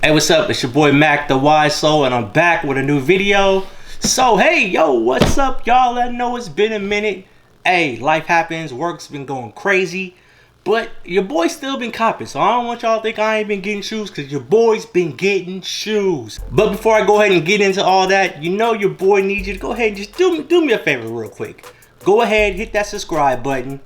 Hey, what's up? It's your boy Mac, TheWiseSole, and I'm back with a new video. So, hey, yo, what's up, y'all? I know it's been a minute. Hey, life happens, work's been going crazy, but your boy's still been copping, so I don't want y'all to think I ain't been getting shoes, because your boy's been getting shoes. But before I go ahead and get into all that, you know your boy needs you to go ahead and just do me a favor real quick. Go ahead, hit that subscribe button,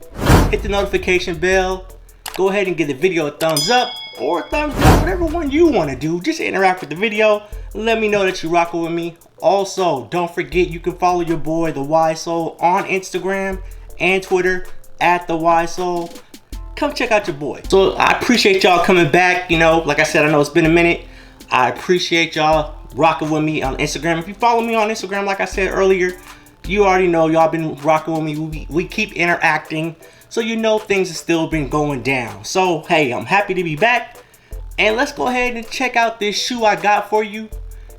hit the notification bell, go ahead and give the video a thumbs up, or thumbs down, whatever one you want to do. Just interact with the video. Let me know that you're rocking with me. Also, don't forget you can follow your boy TheWiseSole on Instagram and Twitter at TheWiseSole. Come check out your boy. So I appreciate y'all coming back. You know, like I said, I know it's been a minute. I appreciate y'all rocking with me on Instagram. If you follow me on Instagram, like I said earlier, you already know y'all been rocking with me. We keep interacting, so you know things have still been going down. So hey, I'm happy to be back, and let's go ahead and check out this shoe I got for you.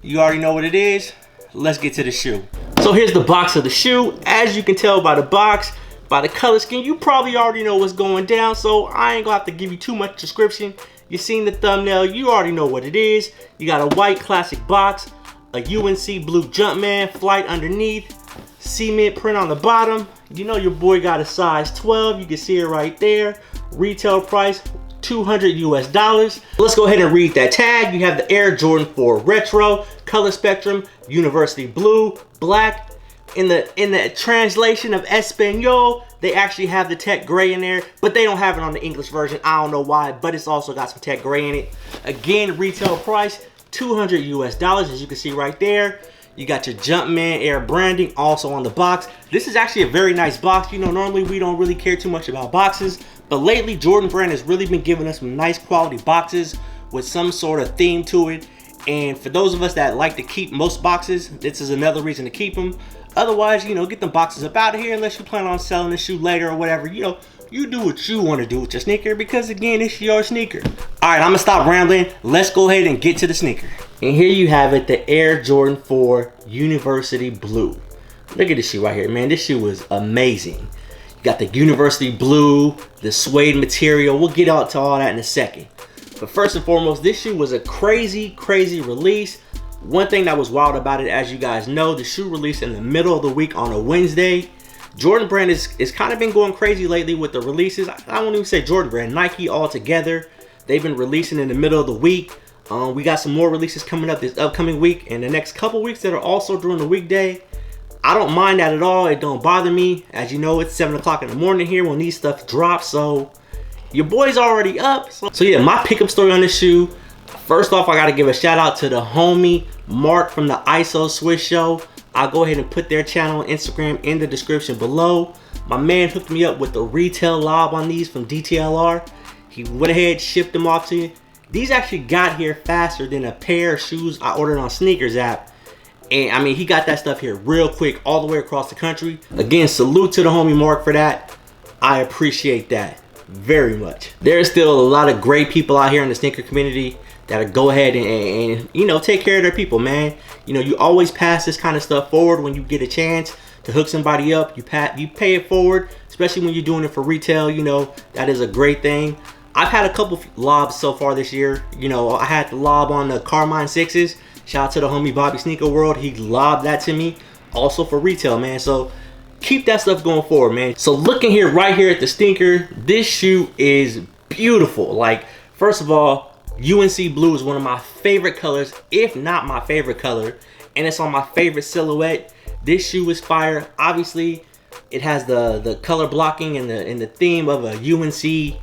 You already know what it is. Let's get to the shoe. So here's the box of the shoe. As you can tell by the box, by the color scheme, you probably already know what's going down, so I ain't gonna have to give you too much description. You seen the thumbnail, you already know what it is. You got a white classic box, a UNC blue Jumpman flight underneath, cement print on the bottom. You know your boy got a size 12. You can see it right there. Retail price $200 US. Let's go ahead and read that tag. You have the Air Jordan 4 Retro, color spectrum, University Blue, black. In the translation of Espanol, they actually have the tech gray in there, but they don't have it on the English version. I don't know why, but it's also got some tech gray in it. Again, retail price $200 US, as you can see right there. You got your Jumpman Air branding also on the box. This is actually a very nice box. You know, normally we don't really care too much about boxes, but lately Jordan Brand has really been giving us some nice quality boxes with some sort of theme to it. And for those of us that like to keep most boxes, this is another reason to keep them. Otherwise, you know, get them boxes up out of here unless you plan on selling the shoe later or whatever. You know, you do what you want to do with your sneaker, because again, it's your sneaker. All right, I'm gonna stop rambling. Let's go ahead and get to the sneaker. And here you have it, the Air Jordan 4 University Blue. Look at this shoe right here, man. This shoe is amazing. You got the University Blue, the suede material. We'll get out to all that in a second. But first and foremost, this shoe was a crazy release. One thing that was wild about it, as you guys know, the shoe released in the middle of the week on a Wednesday. Jordan Brand is kind of been going crazy lately with the releases. I won't even say Jordan Brand, Nike all together. They've been releasing in the middle of the week. We got some more releases coming up this upcoming week and the next couple weeks that are also during the weekday. I don't mind that at all. It don't bother me. As you know, it's 7 o'clock in the morning here when these stuff drops, so your boy's already up. So yeah, my pickup story on this shoe. First off, I gotta give a shout out to the homie Mark from the ISO Swiss Show. I'll go ahead and put their channel and Instagram in the description below. My man hooked me up with the retail lob on these from DTLR. He went ahead, shipped them off to you. These actually got here faster than a pair of shoes I ordered on Sneakers app. And I mean, he got that stuff here real quick all the way across the country. Again, salute to the homie Mark for that. I appreciate that very much. There's still a lot of great people out here in the sneaker community that'll go ahead and you know, take care of their people, man. You know, you always pass this kind of stuff forward when you get a chance to hook somebody up. You pay it forward, especially when you're doing it for retail. You know, that is a great thing. I've had a couple lobs so far this year. You know, I had the lob on the Carmine 6s. Shout out to the homie Bobby Sneaker World. He lobbed that to me also for retail, man. So keep that stuff going forward, man. So looking here, right here at the sneaker, this shoe is beautiful. Like, first of all, UNC blue is one of my favorite colors, if not my favorite color, and it's on my favorite silhouette. This shoe is fire. Obviously, it has the color blocking and the theme of a UNC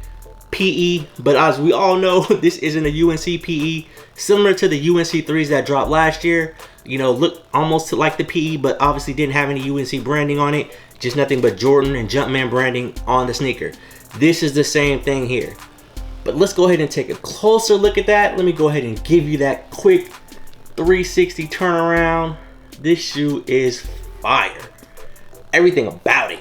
PE, but as we all know, this isn't a UNC PE. Similar to the UNC 3s that dropped last year, You know, look almost like the PE, but obviously didn't have any UNC branding on it. Just nothing but Jordan and Jumpman branding on the sneaker. This is the same thing here. But let's go ahead and take a closer look at that. Let me go ahead and give you that quick 360 turnaround. This shoe is fire. Everything about it,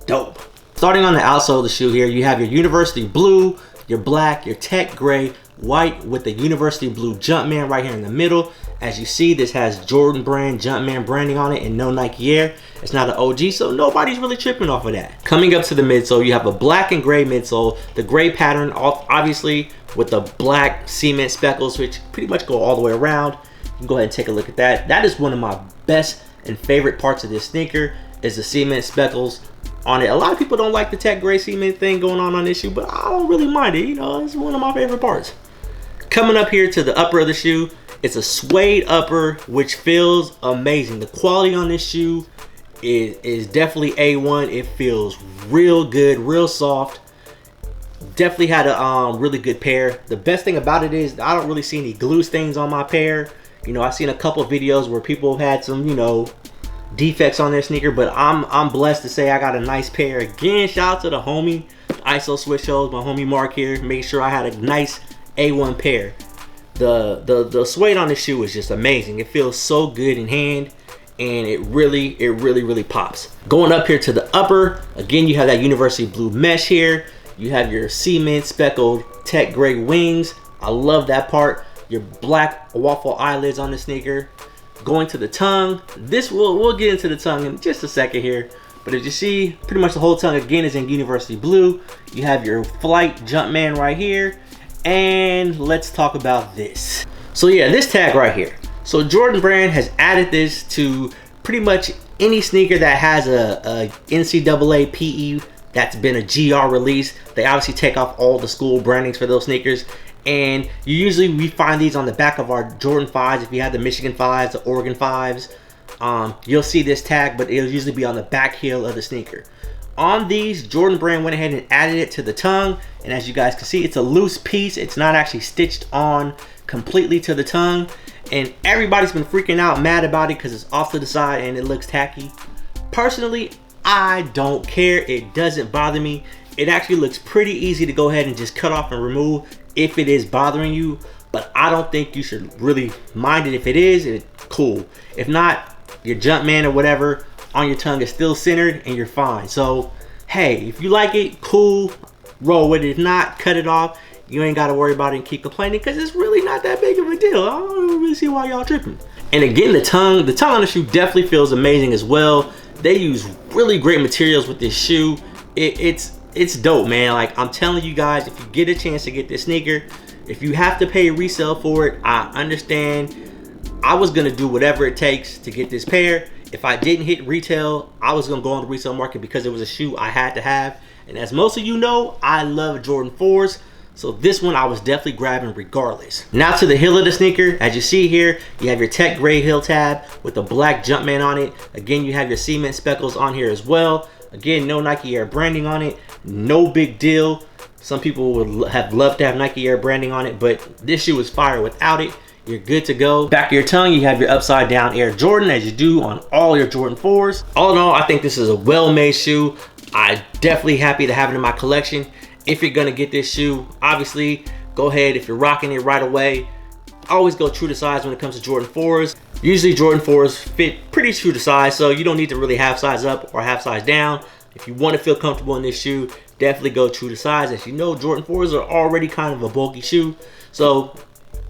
dope. Starting on the outsole of the shoe here, you have your University Blue, your black, your tech gray, white with the University Blue Jumpman right here in the middle. As you see, this has Jordan brand Jumpman branding on it and no Nike Air. It's not an OG, so nobody's really tripping off of that. Coming up to the midsole, you have a black and gray midsole. The gray pattern, obviously, with the black cement speckles, which pretty much go all the way around. You can go ahead and take a look at that. That is one of my best and favorite parts of this sneaker, is the cement speckles on it. A lot of people don't like the tech gray cement thing going on this shoe, but I don't really mind it. You know, it's one of my favorite parts. Coming up here to the upper of the shoe, it's a suede upper, which feels amazing. The quality on this shoe is definitely A1. It feels real good, real soft. Definitely had a really good pair. The best thing about it is I don't really see any glue stains on my pair. You know, I've seen a couple of videos where people have had some, you know, defects on their sneaker, but I'm blessed to say I got a nice pair. Again, shout out to the homie ISO Switch Shows, my homie Mark here. Made sure I had a nice A1 pair. The suede on the shoe is just amazing. It feels so good in hand, and it really pops. Going up here to the upper, again, you have that University Blue mesh here. You have your cement speckled tech gray wings. I love that part. Your black waffle eyelids on the sneaker. Going to the tongue, this we'll get into the tongue in just a second here, but as you see, pretty much the whole tongue again is in University Blue. You have your Flight Jumpman right here, and let's talk about this. So yeah, this tag right here. So Jordan brand has added this to pretty much any sneaker that has a NCAA PE that's been a GR release. They obviously take off all the school brandings for those sneakers. And we find these on the back of our Jordan 5s. If you have the Michigan 5s, the Oregon 5s, you'll see this tag, but it'll usually be on the back heel of the sneaker. On these, Jordan brand went ahead and added it to the tongue. And as you guys can see, it's a loose piece. It's not actually stitched on completely to the tongue. And everybody's been freaking out mad about it because it's off to the side and it looks tacky. Personally, I don't care. It doesn't bother me. It actually looks pretty easy to go ahead and just cut off and remove if it is bothering you, but I don't think you should really mind it. If it is, it's cool. If not, your Jumpman or whatever on your tongue is still centered and you're fine. So hey, if you like it, cool, roll with it. If not, cut it off. You ain't got to worry about it and keep complaining because it's really not that big of a deal. I don't really see why y'all tripping. And again, the tongue on the shoe definitely feels amazing as well. They use really great materials with this shoe. It's dope, man. Like, I'm telling you guys, if you get a chance to get this sneaker, if you have to pay resale for it, I understand. I was gonna do whatever it takes to get this pair. If I didn't hit retail, I was gonna go on the resale market because it was a shoe I had to have. And as most of you know, I love Jordan 4s. So this one I was definitely grabbing regardless. Now to the heel of the sneaker. As you see here, you have your tech gray heel tab with the black Jumpman on it. Again, you have your cement speckles on here as well. Again, no Nike Air branding on it. No big deal. Some people would have loved to have Nike Air branding on it, but this shoe is fire without it. You're good to go. Back of your tongue, you have your upside down Air Jordan, as you do on all your Jordan 4s. All in all, I think this is a well-made shoe. I'm definitely happy to have it in my collection. If you're gonna get this shoe, obviously, go ahead. If you're rocking it right away, always go true to size when it comes to Jordan 4s. Usually Jordan 4s fit pretty true to size, so you don't need to really half size up or half size down. If you want to feel comfortable in this shoe, definitely go true to size. As you know, Jordan 4s are already kind of a bulky shoe, so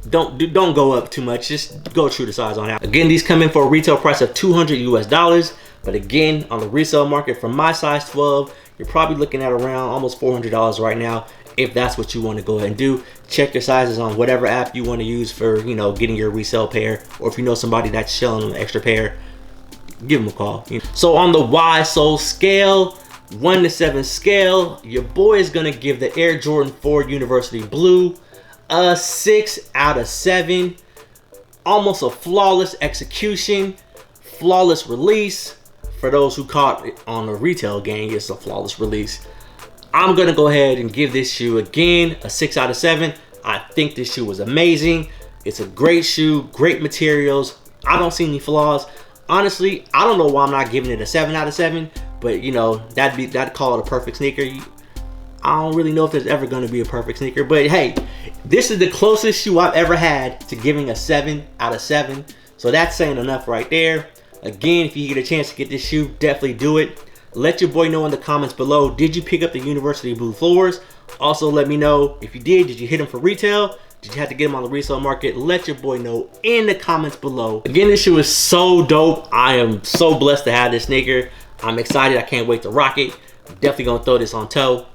don't go up too much. Just go true to size on out. Again, these come in for a retail price of $200 US, but again, on the resale market for my size 12, you're probably looking at around almost $400 right now. If that's what you want to go ahead and do, check your sizes on whatever app you want to use for, you know, getting your resale pair, or if you know somebody that's selling an extra pair, give them a call. So on the WiseSole scale, 1 to 7 scale, your boy is gonna give the Air Jordan 4 University Blue a 6 out of 7. Almost a flawless execution, flawless release. For those who caught it on the retail game, it's a flawless release. I'm gonna go ahead and give this shoe again a 6 out of 7. I think this shoe was amazing. It's a great shoe, great materials, I don't see any flaws. Honestly, I don't know why I'm not giving it a 7 out of 7, but you know, that'd call it a perfect sneaker. I don't really know if there's ever going to be a perfect sneaker, but hey, this is the closest shoe I've ever had to giving a 7 out of 7. So that's saying enough right there. Again, if you get a chance to get this shoe, definitely do it. Let your boy know in the comments below, did you pick up the University Blue Floors? Also, let me know if you did you hit them for retail? Did you have to get them on the resale market? Let your boy know in the comments below. Again, this shoe is so dope. I am so blessed to have this sneaker. I'm excited. I can't wait to rock it. I'm definitely going to throw this on toe.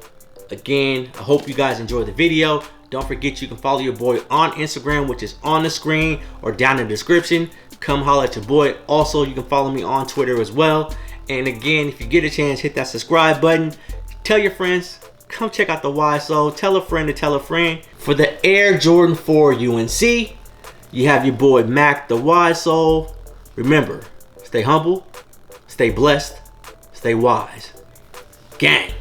Again, I hope you guys enjoyed the video. Don't forget you can follow your boy on Instagram, which is on the screen or down in the description. Come holler at your boy. Also, you can follow me on Twitter as well. And again, if you get a chance, hit that subscribe button. Tell your friends, come check out TheWiseSole. Tell a friend to tell a friend. For the Air Jordan 4 UNC, you have your boy Mac TheWiseSole. Remember, stay humble, stay blessed, stay wise. Gang.